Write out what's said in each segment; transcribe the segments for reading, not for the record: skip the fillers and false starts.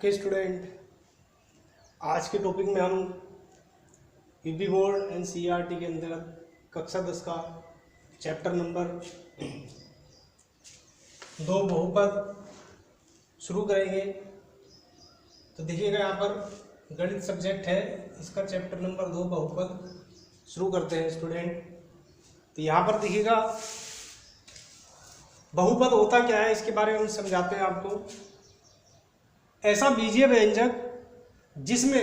Okay student, आज के topic में हम यूपी बोर्ड एनसीईआरटी के अंतर्गत कक्षा 10 का चैप्टर नंबर 2 बहुपद शुरू करेंगे। तो देखिएगा यहाँ पर गणित सब्जेक्ट है, इसका चैप्टर नंबर 2 बहुपद शुरू करते हैं स्टूडेंट। तो यहाँ पर देखिएगा बहुपद होता क्या है इसके बारे में हम समझाते हैं आपको। ऐसा बीजीय व्यंजक जिसमें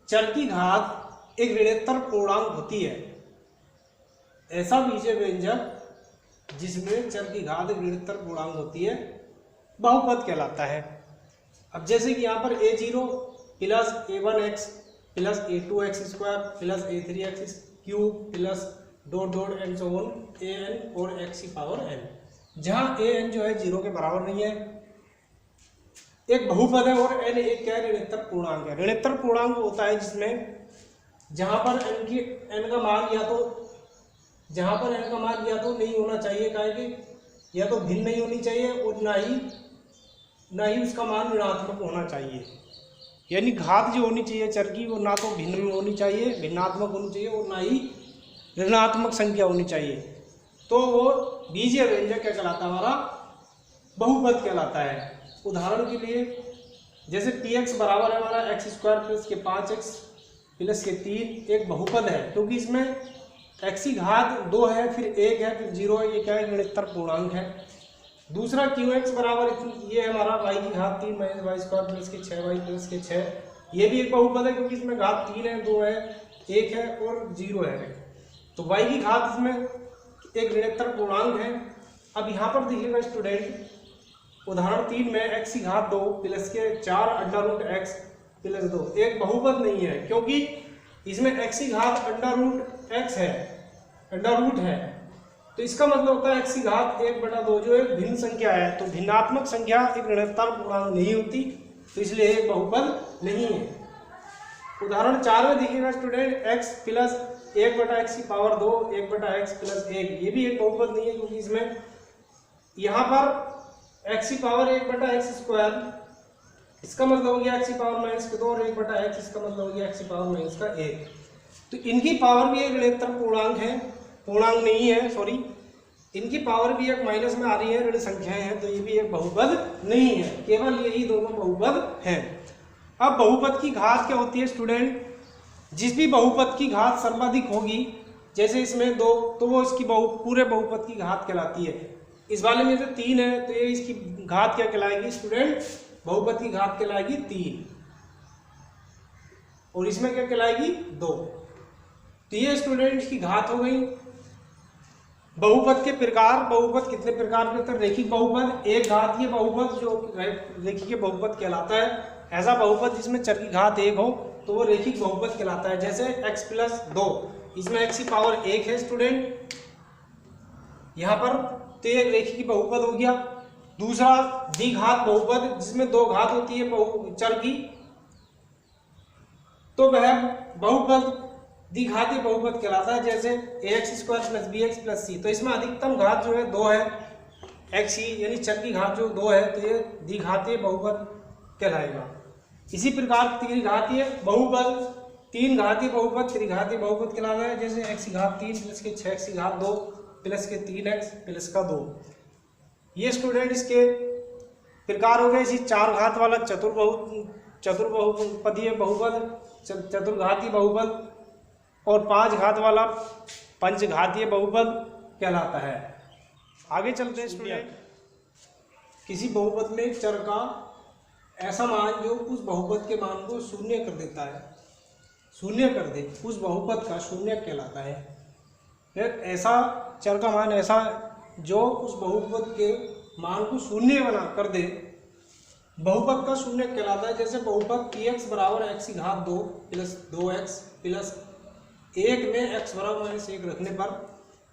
चर की घात एक ऋणोत्तर पूर्णांक होती है। ऐसा बीजीय व्यंजक जिसमें चर की घात एक ऋणोत्तर पूर्णांक होती है बहुपद कहलाता है। अब जैसे कि यहाँ पर a0 plus a1x plus a2x square plus a3x cube plus dot dot and so on an और x की पावर n, जहाँ an जो है 0 के बराबर नहीं है, एक बहुपद है और n एक क्या है, ऋणोत्तर पूर्णांक है। ऋणोत्तर पूर्णांक होता है जिसमें जहां पर n का मान या तो नहीं होना चाहिए, क्या कि या तो भिन्न नहीं होनी चाहिए और ना ही उसका मान ऋणात्मक होना चाहिए। यानी घात जो होनी चाहिए चर की वो ना तो भिन्न होनी चाहिए, भिन्नात्मक होनी चाहिए और ना ही ऋणात्मक संख्या होनी चाहिए। तो वो बीजीय व्यंजक क्या कहलाता है, हमारा बहुपद कहलाता है। उदाहरण के लिए जैसे px बराबर है हमारा x स्क्वायर प्लस के 5x प्लस के 3 एक बहुपद है, क्योंकि इसमें x की घात 2 है, फिर 1 है, फिर 0 है, ये क्या है, ऋणोत्तर पूर्णांक है। दूसरा qx बराबर ये है हमारा y की घात 3 माइनस वाई स्क्वायर प्लस के 6y प्लस के 6, ये भी एक बहुपद है क्योंकि इसमें घात 3 है, 2 है, 1 है और 0 है। तो y की घात इसमें एक ऋणोत्तर पूर्णांक है। अब यहाँ पर देखिएगा स्टूडेंट, उदाहरण 3 में x की घात 2 प्लस के 4 अंडर रूट x प्लस 2 एक बहुपद नहीं है, क्योंकि इसमें x की घात अंडर रूट x है, अंडर रूट है। तो इसका मतलब होता है x की घात 1/2 जो एक भिन्न संख्या है। तो भिन्नात्मक संख्या एक ऋणोत्तर पूर्णांक नहीं होती, तो इसलिए एक बहुपद नहीं है। उदाहरण 4 में देखिएगा स्टूडेंट, x प्लस 1/x की पावर 2 1/x प्लस 1, ये भी एक बहुपद नहीं है, क्योंकि इसमें यहाँ पर x की पावर 1/x स्क्वायर, इसका मतलब हो गया x की पावर माइनस 2 और 1/x, इसका मतलब हो गया x की पावर माइनस 1। तो इनकी पावर भी एक ऋणोत्तर पूर्णांक नहीं है, सॉरी, इनकी पावर भी एक माइनस में आ रही है, ऋण संख्याएं हैं, तो ये भी एक बहुपद नहीं है। केवल यही दोनों बहुपद हैं। अब बहुपद की घात क्या होती है स्टूडेंट, जिस भी बहुपद की घात सर्वाधिक होगी, जैसे इसमें 2, तो वो इसकी पूरे बहुपद की घात कहलाती है। इस वाले में तो 3 है, तो ये इसकी घात क्या कहलाएगी स्टूडेंट, बहुपद की घात कहलाएगी 3, और इसमें क्या कहलाएगी 2। तो ये स्टूडेंट इसकी घात हो गई। बहुपद के प्रकार, बहुपद कितने प्रकार के होते हैं, रेखिक बहुपद, एक घातीय बहुपद जो रेखिक बहुपद कहलाता है। ऐसा बहुपद जिसमें चर की घात 1 हो तो वो रेखिक बहुपद कहलाता है। जैसे x प्लस 2, इसमें x की पावर 1 है स्टूडेंट यहाँ पर, तो ये रेखिक बहुपद हो गया। दूसरा द्विघात बहुपद, जिसमें 2 घात होती है चर की, तो वह बहुपद द्विघातीय बहुपद कहलाता है। जैसे ax square plus bx plus c, तो इसमें अधिकतम घात जो है 2 है, x की यानी चर की घात जो 2 है, तो ये द्विघातीय बहुपद कहलाएगा। इसी प्रकार त्रिघातीय बहुपद, 3 घातीय बहुपद त्रिघातीय बहुपद कहलाता है। जैसे x की घात 3 प्लस के 6x की घात 2 प्लस के 3x प्लस का 2, ये स्टूडेंट इसके प्रकार हो गए। इसी 4 घात वाला चतुर्बहुपदीय बहुपद, चतुर्घातीय बहुपद, और 5 घात वाला पंचघातीय बहुपद कहलाता है। आगे चलते हैं स्टूडेंट, किसी बहुपद में चर का ऐसा मान जो उस बहुपद के मान को शून्य कर देता है, शून्य कर दे, उस बहुपद का शून्य कहलाता है। फिर ऐसा चर का मान ऐसा जो उस बहुपद के मान को शून्य बना कर दे, बहुपद का शून्य कहलाता है। जैसे बहुपद px बराबर x की घात 2 प्लस 2x प्लस 1 में x बराबर माइनस 1 रखने पर,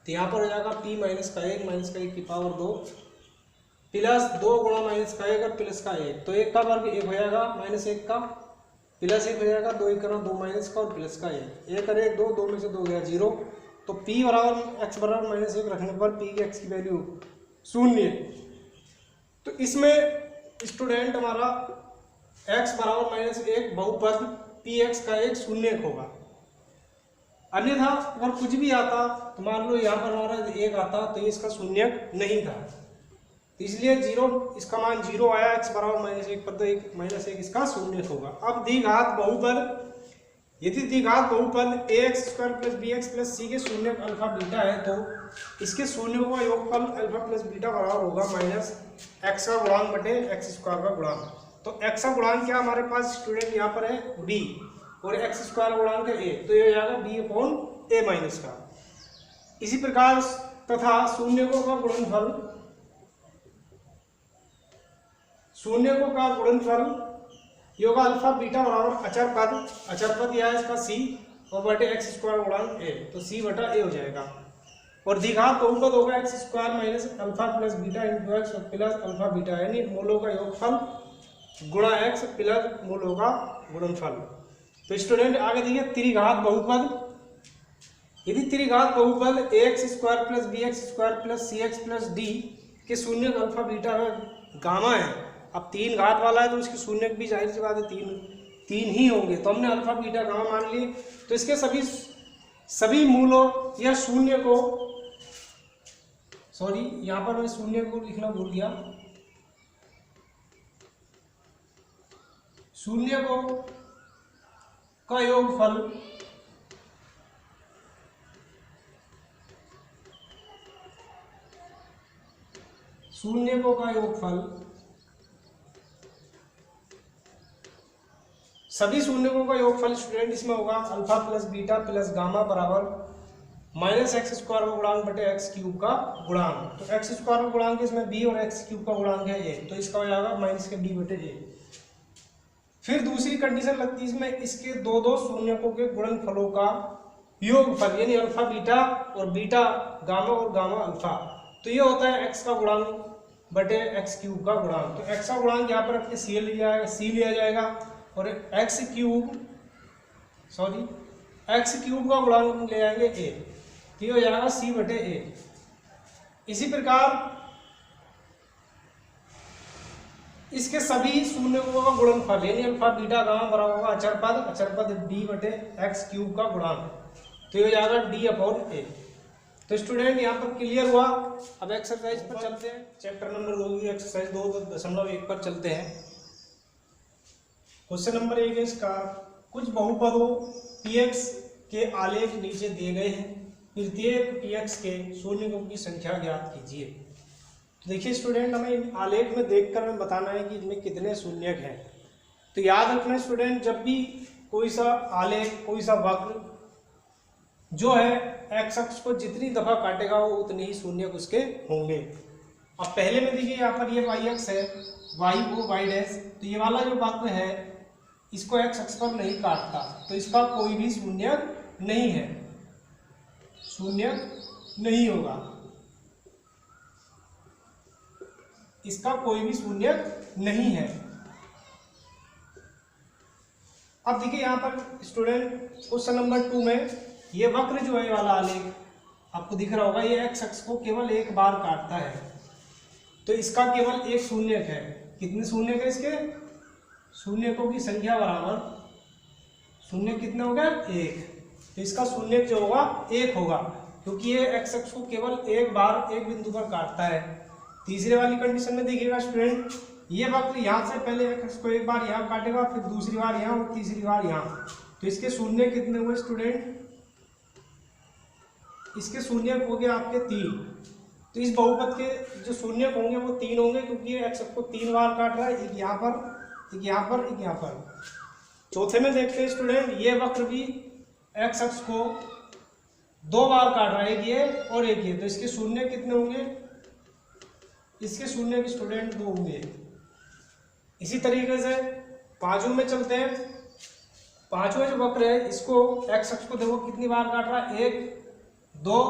तो यहाँ पर हो जाएगा p माइनस का 1 की पावर 2 प्लस 2 गुणा माइनस का 1 और प्लस का 1, तो 1 का वर्ग 1 हो जाएगा, माइनस 1 का प्लस 1 हो जाएगा, 2 1 करना 2 माइनस का और प्लस का 1 और 1 2 में से 2 गया 0। तो p बराबर x बराबर माइनस 1 रखने पर p की x की वैल्यू 0। तो इसमें स्टूडेंट हमारा x बराबर -1 बहुपद px का एक शून्यक होगा। अन्यथा अगर कुछ भी आता तो मान लो यहाँ पर हमारा 1 आता तो ये इसका शून्यक नहीं था, तो इसलिए 0 इसका मान 0 आया। x बराबर -1 पर तो -1 इसका शून्यक होगा। अब द्विघात बहुपद, यदि द्विघात बहुपद ax² + bx + c के शून्यक अल्फा बीटा है तो इसके शून्यों का योगफल अल्फा प्लस बीटा बराबर होगा -x का गुणांक बटे x² का गुणांक। तो x का गुणांक क्या हमारे पास स्टूडेंट यहाँ पर है b और x² गुणांक है a, तो ये हो जाएगा b/a- का। इसी प्रकार तथा शून्यकों का गुणनफल, शून्यकों का गुणनफल योगा अल्फा बीटा बराबर अचर पद या इसका c और बटे x² गुणांक a, तो c बटा a हो जाएगा। और द्विघात बहुपद होगा x² - alpha plus beta × x plus alpha beta, यानी मूलों का योगफल गुणा x प्लस मूलों का गुणनफल। तो स्टूडेंट आगे देखिए त्रिघात बहुपद, यदि त्रिघात बहुपद ax² + bx² + cx + d के शून्यक अल्फा बीटा गामा है। अब 3 घात वाला है तो उसके शून्यक भी जाहिर सी बात है तीन ही होंगे, तो हमने अल्फा बीटा गामा मान लिए। तो इसके सभी मूलों या शून्य को, सॉरी यहाँ पर मैं शून्य को लिखना भूल गया, शून्य को का योगफल सभी शून्यकों का योगफल स्टूडेंट इसमें होगा alpha plus beta plus gamma बराबर -x² का गुणांक बटे x³ का गुणांक। तो x² का गुणांक इसमें b और x³ का गुणांक है a, तो इसका हो जाएगा -b/a। फिर दूसरी कंडीशन लगती है इसमें, इसके दो शून्यकों के गुणनफलों का योगफल, यानी अल्फा बीटा और बीटा गामा और गामा अल्फा, तो ये होता है x का गुणांक बटे x³ का गुणांक। तो x का गुणांक यहाँ पर आपके c लिया जाएगा और x³ का गुणांक ले जाएंगे a, तो ये हो जाएगा c/a। इसी प्रकार इसके सभी शून्यकों का गुणनफल यानी अल्फा बीटा गामा बराबर होगा अचर पद d/x³ का गुणांक, तो ये हो जाएगा d/a। तो स्टूडेंट यहाँ पर क्लियर हुआ। अब एक्सरसाइज पर चलते हैं, चैप्टर नंबर 2 की एक्सरसाइज 2.1 पर चलते हैं। क्वेश्चन नंबर 1 है इसका, कुछ बहुपदों px के आलेख नीचे दिए गए हैं, प्रत्येक px के शून्यकों की संख्या ज्ञात कीजिए। तो देखिए स्टूडेंट, हमें आलेख में देखकर हमें बताना है कि इनमें कितने शून्यक हैं। तो याद रखना स्टूडेंट, जब भी कोई सा आलेख, कोई सा वक्र जो है x अक्ष को जितनी दफा काटेगा वो उतने ही शून्यक उसके होंगे। अब पहले में देखिए यहाँ पर ये y अक्ष है, y', तो ये वाला जो वक्र है इसको x अक्ष पर नहीं काटता, तो इसका कोई भी शून्यक नहीं है, शून्यक नहीं होगा, इसका कोई भी शून्यक नहीं है। अब देखिए यहाँ पर स्टूडेंट क्वेश्चन नंबर 2 में ये वक्र जो है वाला आलेख आपको दिख रहा होगा, ये x अक्ष को केवल एक बार काटता है, तो इसका केवल एक शून्यक है। कितने शून्यक है इसके? शून्यकों की संख्या बराबर शून्य कितने हो गए? 1, तो इसका शून्यक जो होगा 1 होगा, क्योंकि ये x अक्ष को केवल एक बार एक बिंदु पर काटता है। तीसरे वाली कंडीशन में देखिएगा स्टूडेंट, ये वक्र यहाँ से पहले x अक्ष को एक बार यहाँ काटेगा, फिर दूसरी बार यहाँ और तीसरी बार यहाँ, तो इसके शून्य कितने हुए स्टूडेंट? इसके शून्यक हो गए आपके 3। तो इस बहुपद के जो शून्यक होंगे वो 3 होंगे, क्योंकि ये x को 3 बार काट रहा है, एक यहाँ पर, एक यहाँ पर, एक यहाँ पर। चौथे में देखते हैं स्टूडेंट, ये वक्र भी x अक्ष को 2 बार काट रहा है, एक ये और एक ये, तो इसके शून्य कितने होंगे? इसके शून्य के स्टूडेंट 2 होंगे। इसी तरीके से पांचवें में चलते हैं। पांचवें जो वक्र है इसको x अक्ष को देखो कितनी बार काट रहा है, 1 2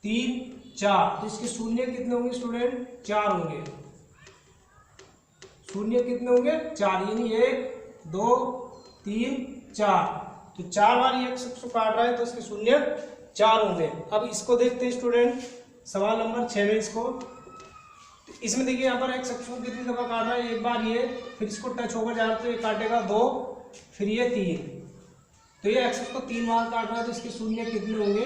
3 4, तो इसके शून्य कितने होंगे स्टूडेंट? 4 होंगे। शून्य कितने होंगे? 4, यानी 1 2 3 4, तो 4 बार ये x अक्ष को काट रहा है, तो इसके शून्य 4 होंगे। अब इसको देखते हैं स्टूडेंट, सवाल नंबर 6 में इसको, इसमें देखिए यहाँ पर एक्स अक्ष को कितनी दफा काट रहा है, एक बार ये, फिर इसको टच होकर जा रहा है तो ये काटेगा 2, फिर ये 3, तो ये एक्स अक्ष को 3 बार काट रहा है, तो इसके शून्य कितने होंगे,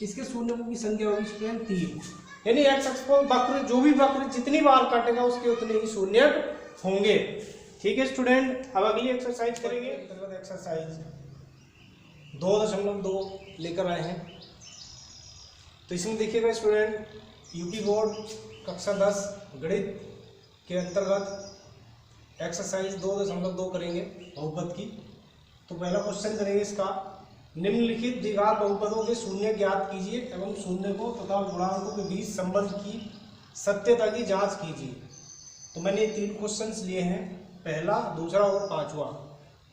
इसके शून्य की संख्या होगी स्टूडेंट 3। यानी एक्स अक्ष को वक्र, जो भी वक्र जितनी बार काटेगा उसके उतने ही शून्य होंगे। ठीक है स्टूडेंट, अब अगली एक्सरसाइज करेंगे। एक्सरसाइज 2.2 लेकर आए हैं। तो इसमें देखिएगा स्टूडेंट, यूपी बोर्ड कक्षा 10 गणित के अंतर्गत एक्सरसाइज 2.2 करेंगे बहुपद की। तो पहला क्वेश्चन करेंगे इसका, निम्नलिखित द्विघात बहुपदों के शून्य ज्ञात कीजिए एवं शून्य को तथा गुणांकों के बीच संबंध की सत्यता की जांच कीजिए। तो मैंने 3 क्वेश्चंस लिए हैं, पहला, दूसरा और पांचवा।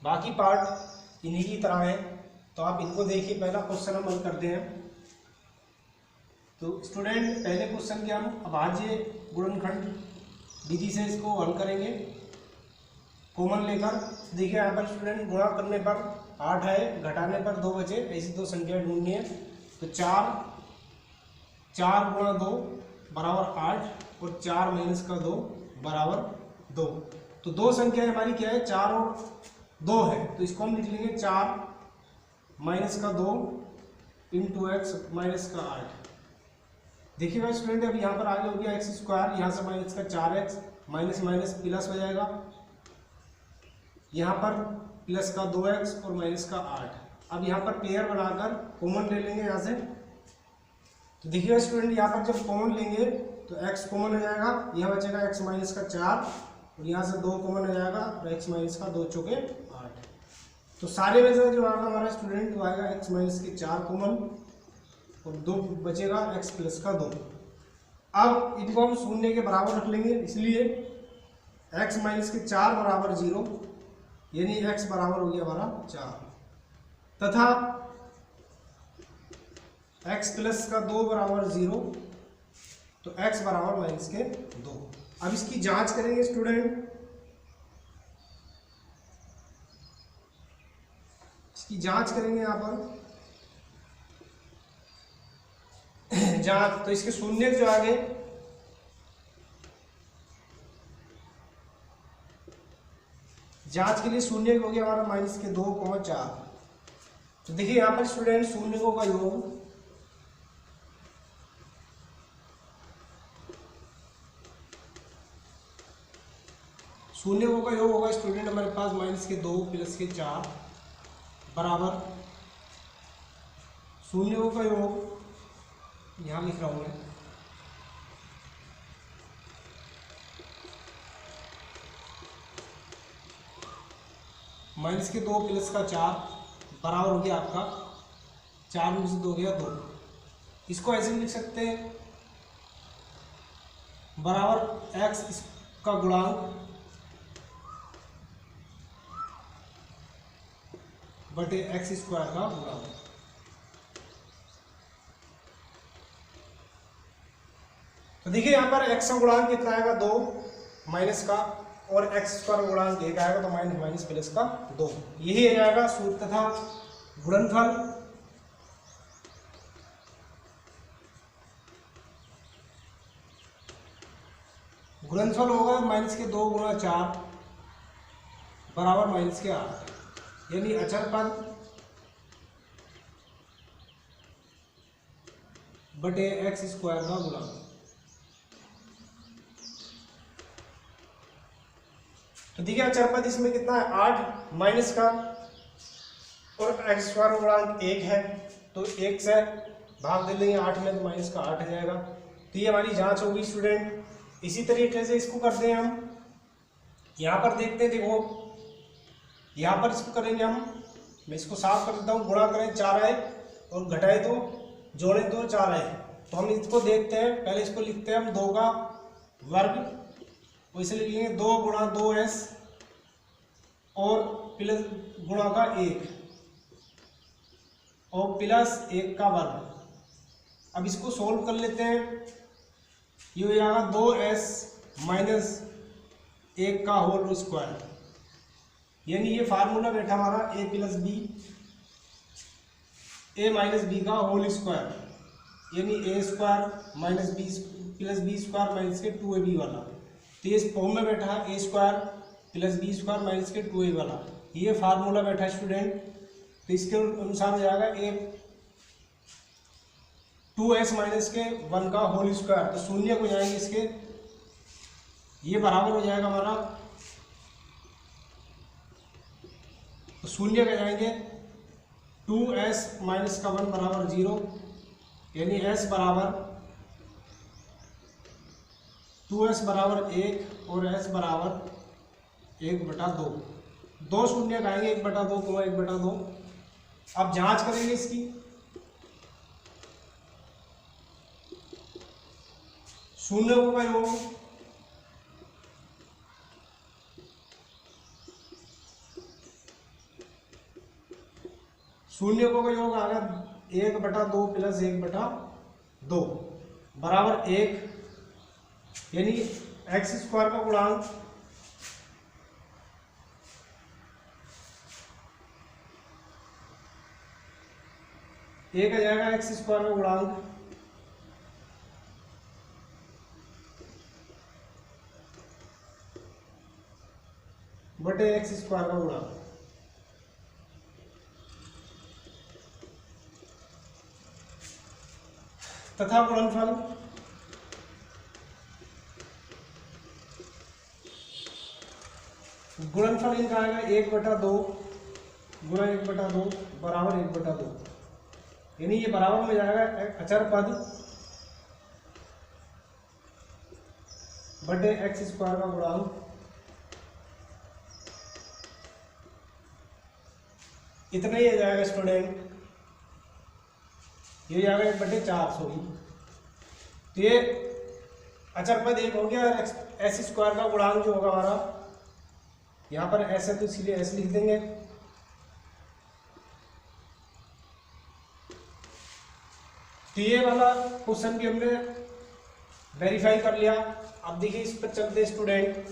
बाकी पार्ट इन्हीं की तरह है, तो आप इनको देखिए। पहला क्वेश्चन हम हल करते हैं। तो स्टूडेंट, पहले क्वेश्चन के हम अभाज्य गुणनखंड विधि से इसको हल करेंगे, कॉमन लेकर। देखिए यहाँ पर स्टूडेंट, गुणा करने पर 8 है, घटाने पर 2 बचे, ऐसी 2 संख्या ढूंढनी है। तो 4 गुणा 2 बराबर 8 और 4 माइनस का 2 बराबर 2। तो 2 संख्या हमारी क्या है, 4 और 2 है, तो इसको हम लिख लेंगे 4 माइनस का 2 इंटू एक्स माइनस का 8। देखिएगा स्टूडेंट, अब यहाँ पर आगे हो गया एक्स स्क्वायर, यहाँ से माइनस का 4x, माइनस माइनस प्लस हो जाएगा, यहाँ पर प्लस का 2x और माइनस का 8। अब यहाँ पर पेयर बनाकर कॉमन ले लेंगे यहाँ से। तो देखिएगा स्टूडेंट, यहाँ पर जब कॉमन लेंगे तो x कॉमन हो जाएगा, यहाँ बचेगा x माइनस का 4 और यहाँ से 2 कॉमन हो जाएगा और x माइनस का 2 चौके 8। तो सारे में से जो आएगा हमारा स्टूडेंट, वो आएगा x माइनस के 4 कॉमन और 2 बचेगा x प्लस का 2। अब इनको हम शून्य के बराबर रख लेंगे, इसलिए x माइनस के 4 बराबर 0, यानी x बराबर हो गया हमारा 4, तथा x प्लस का 2 बराबर 0, तो x बराबर माइनस के 2। अब इसकी जांच करेंगे स्टूडेंट, इसकी जांच करेंगे यहाँ पर जांच। तो इसके शून्य जो आगे, जांच के लिए शून्य हो गया हमारा माइनस के 2,4। तो देखिए यहाँ पर स्टूडेंट, शून्यों का योग होगा स्टूडेंट हमारे पास माइनस के 2 प्लस के 4 बराबर शून्यों का योग, यहाँ लिख रहा हूँ मैं, माइनस के 2 प्लस का 4 बराबर हो गया आपका 4 में से 2 गया 2। इसको ऐसे भी लिख सकते हैं, बराबर x का गुणांक बटे एक्स स्क्वायर का गुणांक। तो देखिए यहाँ पर x का गुणांक कितना आएगा 2 माइनस का, और एक्स स्क्वायर गुणांक 1 आएगा, तो माइनस माइनस प्लस का 2, यही आ जाएगा सूत्र। तथा गुणनफल होगा माइनस के 2 गुणा 4 बराबर माइनस के 8, यानी अचर पद बटे एक्स स्क्वायर का गुणांक। तो देखिए अचर पद इसमें कितना है 8 माइनस का, और एक्स स्क्वायर गुणांक 1 है, तो 1 से भाग दे देंगे 8 में, तो माइनस का 8 आ जाएगा। तो ये हमारी जांच होगी स्टूडेंट। इसी तरीके से इसको करते हैं हम, यहाँ पर देखते हैं, देखो यहाँ पर इसको करेंगे हम, मैं इसको साफ कर देता हूँ। गुणा करें 4 आए और घटाए 2, जोड़े 2 4 आए, तो हम इसको देखते हैं। पहले इसको लिखते हैं हम 2 का वर्ग, वैसे लिखेंगे 2 गुणा 2s और प्लस गुणा का 1 और प्लस 1 का वर्ग। अब इसको सोल्व कर लेते हैं, ये हो जाएगा 2s माइनस 1 का होल स्क्वायर, यानी ये फार्मूला बैठा हमारा a plus B, a minus B का होल स्क्वायर, यानी a square minus B plus B square minus के 2ab वाला, तो ये इस फॉर्म में बैठा है A square plus B square minus के 2a वाला, ये फार्मूला बैठा है स्टूडेंट। तो इसके अनुसार हो जाएगा ए 2s माइनस के 1 का होल स्क्वायर, तो शून्य को जाएंगे इसके, ये बराबर हो जाएगा हमारा, तो शून्य का जाएंगे 2s माइनस का 1 बराबर 0, यानी s बराबर 2s बराबर 1 और s बराबर 1/2, 2 शून्य का आएंगे 1/2 को 1/2। अब जांच करेंगे इसकी, शून्य को का योग, शून्य को का योग आ गया 1/2 प्लस 1/2 बराबर 1, यानी एक्स स्क्वायर का गुणांक एक आ जाएगा एक्स स्क्वायर का गुणांक बटे एक्स स्क्वायर का गुणांक, तथा गुणनफल इनका आएगा 1/2 गुणा 1/2 बराबर 1/2, यानी ये बराबर में जाएगा अचर पद बटे एक्स स्क्वायर का गुणांक, इतना ही आ जाएगा स्टूडेंट, ये जाएगा 1/4 सॉरी, तो ये अचर पद एक हो गया, एक्स स्क्वायर का गुणांक जो होगा हमारा, यहाँ पर ऐसे तो इसलिए ऐसे लिख देंगे, तो ये वाला क्वेश्चन भी हमने वेरीफाई कर लिया। अब देखिए इस पर चलते स्टूडेंट,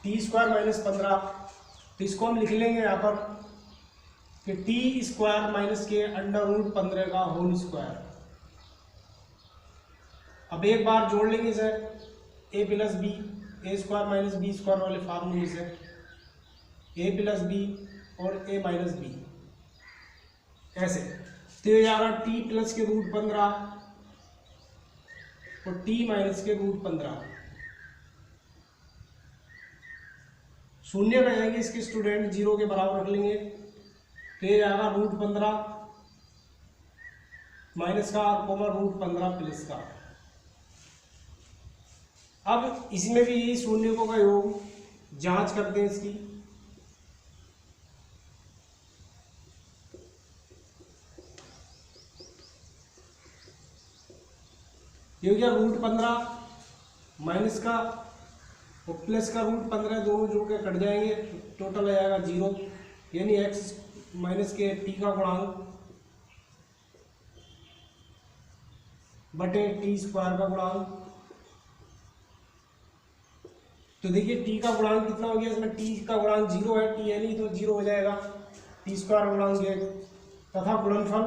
t² माइनस 15, तो इसको हम लिख लेंगे यहाँ पर कि t² माइनस के √15 का होल स्क्वायर। अब एक बार जोड़ लेंगे इसे a plus B, a² minus b square वाले फार्मूले से, a प्लस बी और a माइनस बी, ऐसे तो ये जाएगा t प्लस के √15 और t माइनस के √15, शून्य का जाएंगे इसके स्टूडेंट 0 के बराबर रख लेंगे, तो ये जाएगा √15 माइनस का और √15 प्लस का। अब इसमें भी यही शून्य का योग, जांच करते हैं इसकी, ये हो गया √15 माइनस का और प्लस का √15, दोनों जोड़ के कट जाएंगे, टोटल आ जाएगा 0, यानी एक्स माइनस के t का गुणांक बटे t² का गुणांक। तो देखिए t का गुणांक कितना हो गया, इसमें t का गुणांक 0 है, t है नहीं तो 0 हो जाएगा, t² गुणांक 1, तथा गुणनफल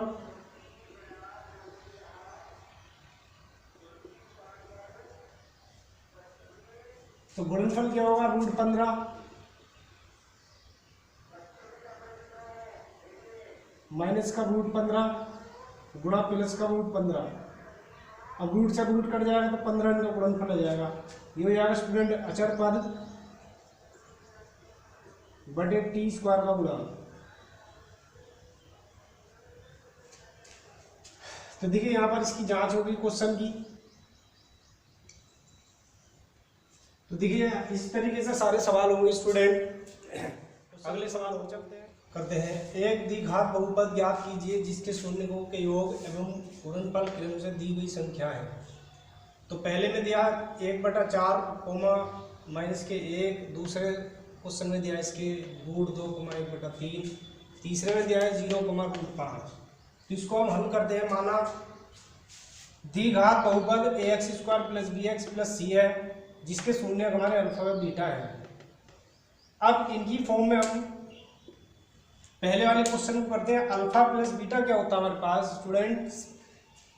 तो गुणनफल क्या होगा, √15 माइनस का √15 गुणा प्लस का √15, अब रूट से रूट कट जाएगा तो 15 का गुणनफल आ जाएगा, ये हो जाएगा स्टूडेंट अचर पद बटे t² का गुणांक। तो देखिए यहाँ पर इसकी जांच होगी क्वेश्चन की, तो देखिए इस तरीके से सारे सवाल होंगे स्टूडेंट। अगले सवाल हो चलते हैं करते हैं, एक द्विघात बहुपद ज्ञात कीजिए जिसके शून्यों के योग एवं गुणनफल क्रम से दी गई संख्या है। तो पहले में दिया 1/4 माइनस के 1, दूसरे क्वेश्चन में दिया इसके √2 1/3, तीसरे में दिया है 0, तो इसको हम हल करते हैं। माना द्विघात बहुपद ax² + bx + c है जिसके शून्य हमारे अल्फा व बीटा है। अब इनकी फॉर्म में हम पहले वाले क्वेश्चन को करते हैं। अल्फा प्लस बीटा क्या होता है हमारे पास स्टूडेंट्स,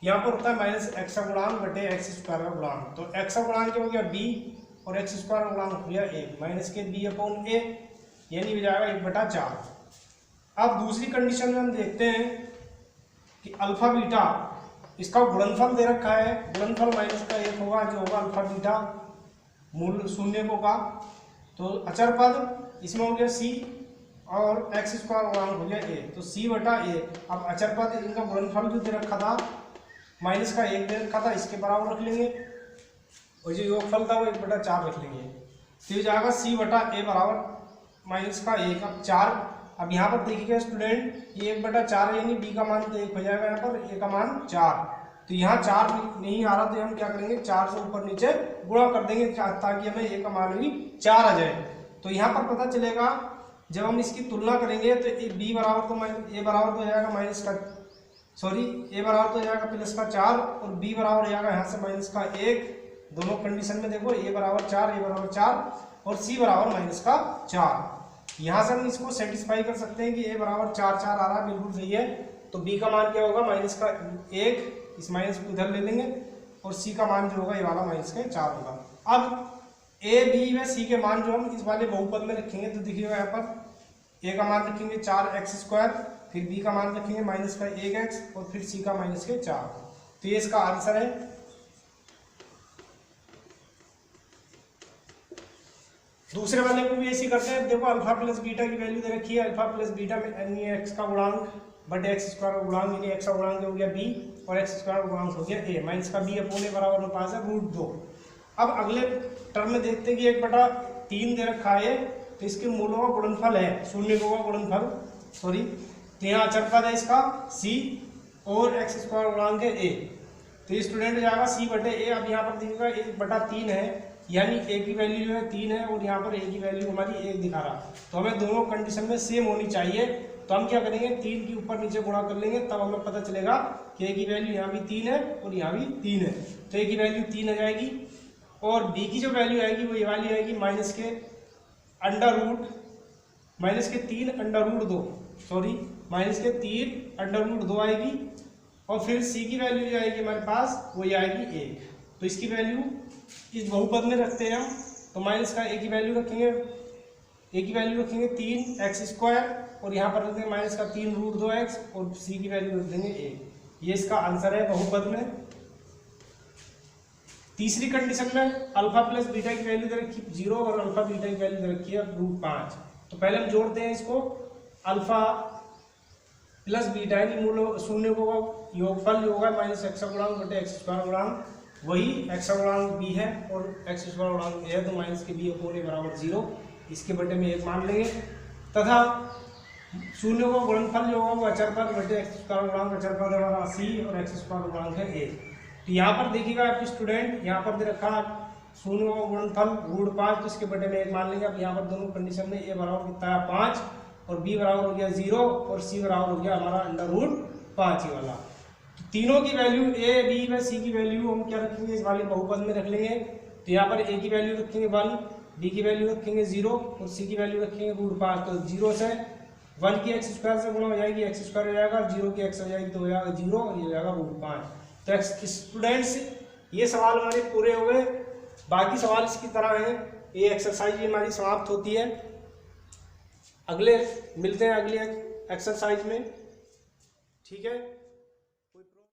यहाँ पर होता है माइनस एक्स का गुणांक बटे एक्स स्क्वायर का गुणांक। तो एक्स का गुणांक क्या हो गया बी और एक्स स्क्वायर का गुणांक हो गया ए, माइनस के बी अपॉन ए, यानी हो जाएगा 1/4। अब दूसरी कंडीशन में हम देखते हैं कि अल्फा बीटा इसका गुणनफल दे रखा है, गुणनफल माइनस का 1 होगा जो होगा अल्फा बीटा मूल शून्य का। तो अचर पद इसमें हो गया सी और एक्स स्क्वायर गुणांक हो गया ए, तो सी बटा ए। अब अचर पद इनका गुणनफल जो दे रखा था माइनस का 1 दे रखा था, इसके बराबर रख लेंगे और जो योगफल था वो 1/4 रख लेंगे। तो ये जाएगा सी बटा ए बराबर माइनस का 1 अब 4। अब यहाँ पर देखिएगा स्टूडेंट ये 1/4 है, यानी बी का मान तो 1 हो जाएगा, यहाँ पर ए का मान 4। तो यहाँ 4 नहीं आ रहा तो हम क्या करेंगे 4 से ऊपर नीचे गुणा कर देंगे ताकि हमें ए का मान भी 4 आ जाए। तो यहाँ पर पता चलेगा जब हम इसकी तुलना करेंगे तो बी बराबर तो ए बराबर तो हो जाएगा माइनस का ए बराबर तो हो जाएगा प्लस का 4 और बी बराबर हो जाएगा यहाँ से माइनस का 1। दोनों कंडीशन में देखो ए बराबर 4 और सी बराबर माइनस का 4। यहाँ से हम इसको सेटिस्फाई कर सकते हैं कि ए बराबर 4 आ रहा है, बिल्कुल सही है। तो बी का मान क्या होगा माइनस का 1, इस माइनस को इधर ले लेंगे और सी का मान जो होगा ये वाला माइनस का 4 होगा। अब ए बी व सी के मान जो हम इस वाले बहुपद में रखेंगे तो देखिएगा यहाँ पर ए का मान रखेंगे 4x², फिर बी का मान रखेंगे माइनस का 1x और फिर सी का माइनस के 4। तो ये इसका आंसर है। दूसरे वाले को भी ऐसी करते हैं। देखो अल्फा प्लस बीटा की वैल्यू दे रखी है, अल्फा प्लस बीटा में यानी एक्स का गुणांक बटे एक्स स्क्वायर का गुणांक, यानी एक्स का गुणांक हो गया बी और एक्स स्क्वायर का गुणांक हो गया ए, माइनस का बी अपॉन ए बराबर में पास है √2। अब अगले टर्म में देखते हैं कि 1/3 दे रखा है, तो इसके मूलों का गुणनफल है, शून्य का गुणनफल तो यहाँ अचर पद है इसका सी और एक्स स्क्वायर गुणांक है ए। तो स्टूडेंट हो जाएगा सी बटे ए। अब यहाँ पर देखिएगा 1/3 है, यानी ए की वैल्यू जो है 3 है और यहाँ पर ए की वैल्यू हमारी 1 दिखा रहा, तो हमें दोनों कंडीशन में सेम होनी चाहिए। तो हम क्या करेंगे 3 की ऊपर नीचे गुणा कर लेंगे, तब हमें पता चलेगा कि ए की वैल्यू यहाँ भी 3 है और यहाँ भी 3 है। तो ए की वैल्यू 3 आ जाएगी और बी की जो वैल्यू आएगी वो ये वाली आएगी माइनस के 3√2 आएगी। और फिर सी की वैल्यू जो आएगी हमारे पास वो ये आएगी 1। तो इसकी वैल्यू इस बहुपद में रखते हैं हम, तो माइनस का ए की वैल्यू रखेंगे 3x² और यहाँ पर रख देंगे माइनस का 3√2x और सी की वैल्यू रख देंगे 1। ये इसका आंसर है बहुपद में। तीसरी कंडीशन में अल्फा प्लस बीटा की वैल्यू दे रखी 0 और अल्फा बीटा की वैल्यू दे रखी है √5। तो पहले हम जोड़ते हैं इसको, अल्फा प्लस बीटा यानी मूल शून्य को योगफल जो होगा माइनस एक्स का गुणांक बटे एक्स स्क्वायर गुणांक, वही एक्स का गुणांक बी है और एक्स स्क्वायर गुणांक ए है, तो माइनस के बी अपॉन ए बराबर 0, इसके बटे में 1 मान लेंगे। तथा शून्य को गुणनफल जो होगा वो अचर पद बटे एक्स स्क्वायर गुणांक, अचर पद हमारा सी और एक्स स्क्वायर गुणांक है ए। तो यहाँ पर देखिएगा आप स्टूडेंट, यहाँ पर दे रखा शून्य का गुणनफल √5, तो इसके बटे में 1 मान लेंगे। अब यहाँ पर दोनों कंडीशन में ए बराबर कितना है 5 और बी बराबर हो गया 0 और सी बराबर हो गया हमारा √5 ही वाला। तो तीनों की वैल्यू ए बी व सी की वैल्यू हम क्या रखेंगे इस वाले बहुपद में रख लेंगे। तो यहाँ पर ए की वैल्यू रखेंगे 1, बी की वैल्यू रखेंगे 0 और सी की वैल्यू रखेंगे √5। तो 0 से 1 की एक्स स्क्वायर से गुणा हो जाएगी, एक्स स्क्वायर हो जाएगा, 0 की एक्स हो जाएगी तो हो जाएगा 0 और ये हो जाएगा √5। तो स्टूडेंट्स ये सवाल हमारे पूरे हो गए, बाकी सवाल इसकी तरह हैं। ये एक्सरसाइज हमारी समाप्त होती है। अगले मिलते हैं अगले एक्सरसाइज में, ठीक है।